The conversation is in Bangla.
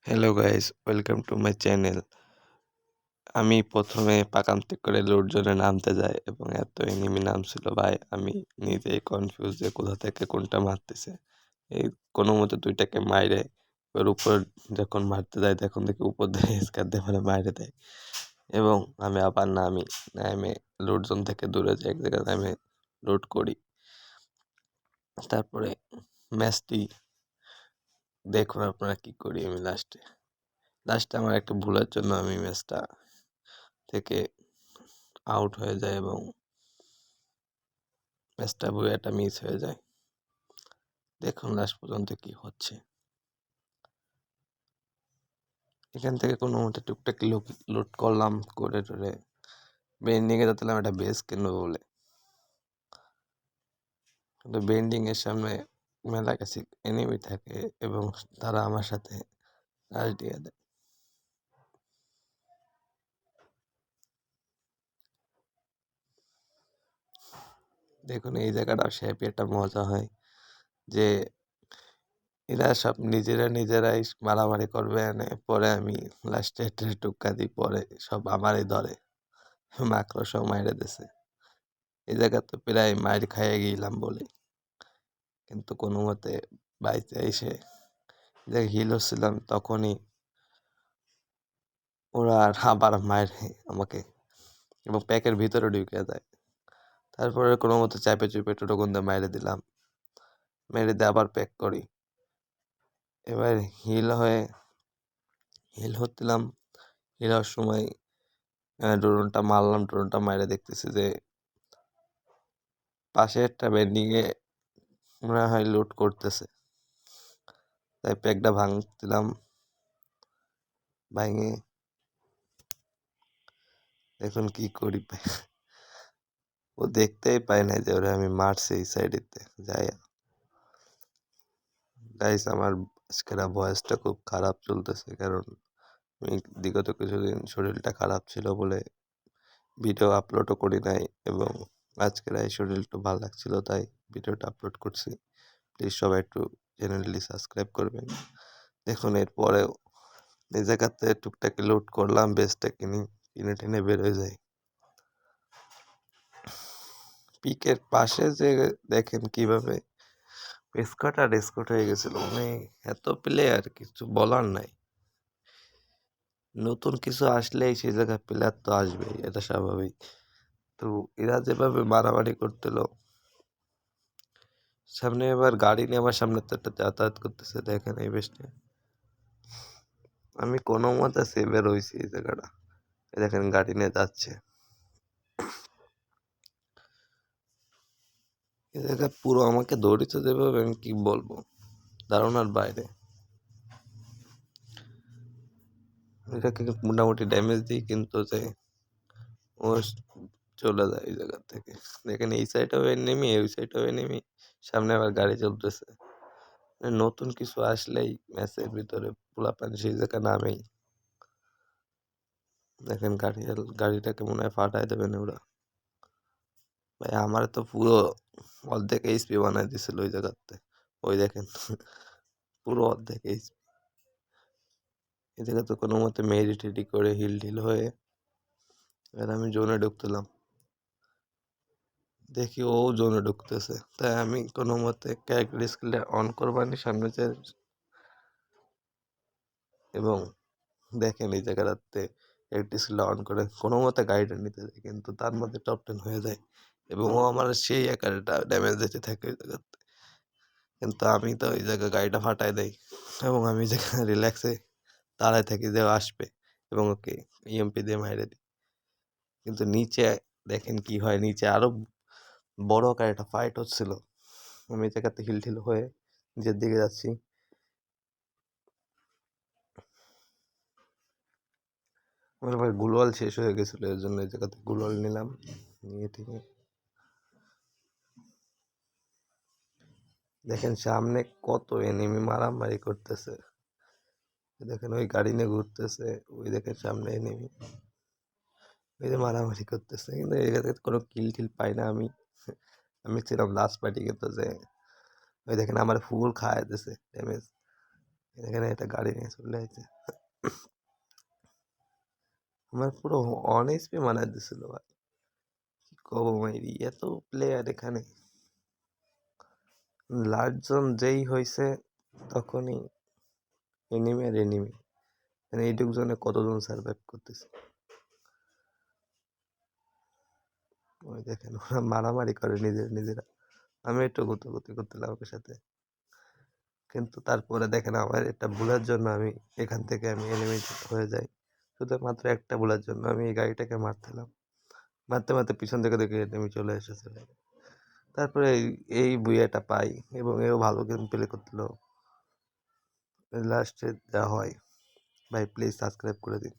Hello guys, welcome to my channel. আমি প্রথমে পাকান্তিক করে লুট জোনে নামতে যাই এবং এত এনিমি নামছিল ভাই, আমি নিজেই কনফিউজ যে কোথা থেকে কোনটা মারতেছে। এই কোনো মতে দুইটাকে মাইরে ওর উপর যখন মারতে যাই তখন দেখি উপর দিয়ে স্কার দিয়ে মানে মাইরে দেয় এবং আমি আবার নামে লুট জোন থেকে দূরে যাই, এক জায়গায় নামে লুট করি। তারপরে ম্যাচটি দেখুন আপনারা কি করি। আমি লাস্টে আমার একটা ভুলের জন্য আমি ম্যাচটা থেকে আউট হয়ে যায় এবং ম্যাচটা বুয়াটা মিস হয়ে যায়। দেখুন লাস্ট পর্যন্ত কি হচ্ছে। এখান থেকে কোনো মতে টুকটাক লুট করলাম, করে টরে বেন্ডিং এ যাচ্ছিলাম একটা বেস কিনবো বলে, কিন্তু বেন্ডিং এর সামনে মেলা কাছে এনিমি থাকে এবং তারা আমার সাথে রাশ দিয়ে দেয়। দেখুন এই জায়গাটা শেপে একটা মজা হয় যে এরা সব নিজেরাই মারামারি করবে, এনে পরে আমি লাস্টে টুক্কা দিই, পরে সব আমারই ধরে মাকড় সব মাইরে দিছে। এই জায়গা তো প্রায় মাইর খাইয়ে গেলাম বলে, কিন্তু কোনো মতে বাইতে এসে যে হিল হচ্ছিলাম তখনই ওরা আর আবার মায়ের আমাকে এবং প্যাকের ভিতরে ঢুকে যায়। তারপরে কোনো মতে চাপে চুপে টোটোগুন দিয়ে মাইরে দিলাম, মেরে দিয়ে আবার প্যাক করি। এবার হিল হচ্ছিলাম, হিল হওয়ার সময় ড্রোনটা মারলাম, ড্রোনটা মাইরে দেখতেছি যে পাশে একটা বেন্ডিংয়ে মনে হয় লুট করতেছে, তাই প্যাকটা ভাঙছিলাম। ভাঙে এখন কি করি, ও দেখতেই পায় না যে ওরা আমি মারছি এই সাইডেতে যাই। গাইস আমার আজকের ভয়েসটা খুব খারাপ চলতেছে, কারণ আমি বিগত কিছুদিন শরীরটা খারাপ ছিল বলে ভিডিও আপলোডও করি নাই এবং আজকের এই শরীরটা ভালো লাগছিল তাই ভিডিওটা আপলোড করছি। প্লিজ সবাই একটু চ্যানেলটি সাবস্ক্রাইব করবেন। দেখুন এরপরেও এই জায়গাতে টুকটাক লুট করলাম, বেসটা কিনে টেনে বের হয়ে যায়। পিকের পাশে যে দেখেন কিভাবে স্কট আর স্কট হয়ে গেছিল, মানে এত প্লেয়ার কিছু বলার নাই। নতুন কিছু আসলেই সেই জায়গায় প্লেয়ার তো আসবেই, এটা স্বাভাবিক। তো এরা যেভাবে মারামারি করতেলো, সামনে এবার গাড়ি নিয়ে আমার সামনে তো একটা যাতায়াত করতেছে, দেখেন এই বেশটা আমি কোনো মতে সেভে রয়েছি এই জায়গাটা। দেখেন গাড়ি নিয়ে যাচ্ছে, এই জায়গায় পুরো আমাকে দৌড়িতে দেবে, আমি কি বলবো, ধারণার বাইরে। এটাকে মোটামুটি ড্যামেজ দিই, কিন্তু যে ও চলে যায় এই জায়গা থেকে। দেখেন এই সাইডেও নেমি, ওই সাইডেও নেমি, সামনে আবার গাড়ি চলতেছে। নতুন কিছু আসলেই ম্যাচের ভিতরে পোলাপান সেই জায়গা নামেই। দেখেন গাড়িটাকে মনে হয় ফাটাই দেবেন ওরা। ভাই আমার তো পুরো অর্ধেক এইচপি বানাই দিছিল ওই জায়গাতে। ওই দেখেন পুরো অর্ধেক এইচপি। এই জায়গা তো কোনো মতে মেরি টেডি করে হিল টিল হয়ে এবার আমি জোনে ঢুকতেলাম, দেখি ও জোনে ঢুকতেছে, তাই আমি কোনো মতে ক্যারেক্টার স্কিলটা অন করবানি সামনে যে, এবং দেখেন এই জায়গাটাতে ক্যারেক্টার স্কিলটা অন করে কোনো মতে গাড়িটা নিতে যায়, কিন্তু তার মধ্যে টপ 10 হয়ে যায় এবং ও আমার সেই একারটা ড্যামেজ দিতে থাকে ওই জায়গাতে। কিন্তু আমি তো ওই জায়গায় গাড়িটা ফাটাই দেই এবং আমি যেখানে রিল্যাক্সে দাঁড়ায় থাকি যে ও আসবে এবং ওকে ইএমপি দিয়ে মাইরে দিই। কিন্তু নিচে দেখেন কি হয়, নিচে আরো বড় আকার একটা ফাইট হচ্ছিল। আমি এই জায়গাতে হিল টিল হয়ে নিচের দিকে যাচ্ছি। আমার ভাই গ্লোয়াল শেষ হয়ে গেছিল, এর জন্য এই জায়গাতে গ্লোয়াল নিলাম, নিয়ে ঠিক দেখেন সামনে কত এনিমি মারামারি করতেছে। দেখেন ওই গাড়ি নিয়ে ঘুরতেছে, ওই দেখেন সামনে এনিমি, ওই যে মারামারি করতেছে, কিন্তু এই জায়গাতে কোনো কিল টিল পাই না আমি। আমি ছিলাম লাস্ট পার্টি, কিন্তু যে ওই দেখেন আমার ফুল খাওয়াই দিতেছে ড্যামেজ। এখানে একটা গাড়ি নিয়ে চলে আসছে, আমার পুরো অন এসপি বানায় দিছিল ভাই। কি কব মাইরি, এত প্লেয়ার এখানে। লাস্ট জন যেই হয়েছে তখনই এনিমি আর এনিমি, মানে এইটুক জনে কতজন সার্ভাইভ করতেছে। ওই দেখেন ওরা মারামারি করে নিজেরা, আমি একটু গুতাগুতি করতেলাম ওর সাথে, কিন্তু তারপরে দেখেন আমার একটা ভুলের জন্য আমি এখান থেকে আমি এলিমিনেটেড হয়ে যাই। শুধুমাত্র একটা ভুলের জন্য আমি এই গাড়িটাকে মারতেলাম, মারতে মারতে পিছন থেকে দেখে এনিমি চলে এসেছে। তারপরে এই বুইয়াটা পাই এবং এও ভালো গেম প্লে করছিল। লাস্টে যা হয়, ভাই প্লিজ সাবস্ক্রাইব করে দিন।